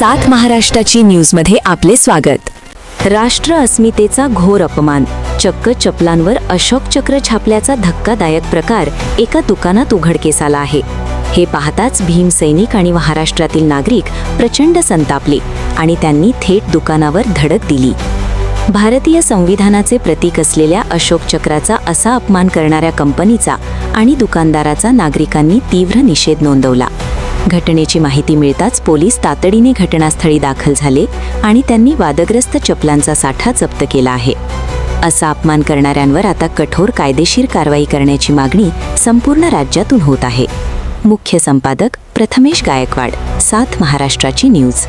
सात महाराष्ट्राची न्यूजमध्ये आपले स्वागत। राष्ट्र अस्मितेचा घोर अपमान, चक्क चपलांवर अशोक चक्र छापल्याचा धक्कादायक प्रकार एका दुकानात उघडकीस आला आहे। हे पाहताच भीमसैनिक आणि महाराष्ट्रातील नागरिक प्रचंड संतापले आणि त्यांनी थेट दुकानावर धडक दिली। भारतीय संविधानाचे प्रतीक असलेल्या अशोक चक्राचा असा अपमान करणाऱ्या कंपनीचा आणि दुकानदाराचा नागरिकांनी तीव्र निषेध नोंदवला। घटनेची माहिती मिळताच पोलीस तातडीने घटनास्थळी दाखल झाले आणि त्यांनी वादग्रस्त चपलांचा साठा जप्त केला आहे। असा अपमान करणाऱ्यांवर आता कठोर कायदेशीर कारवाई करण्याची मागणी संपूर्ण राज्यातून होत आहे। मुख्य संपादक प्रथमेश गायकवाड, सात महाराष्ट्राची न्यूज।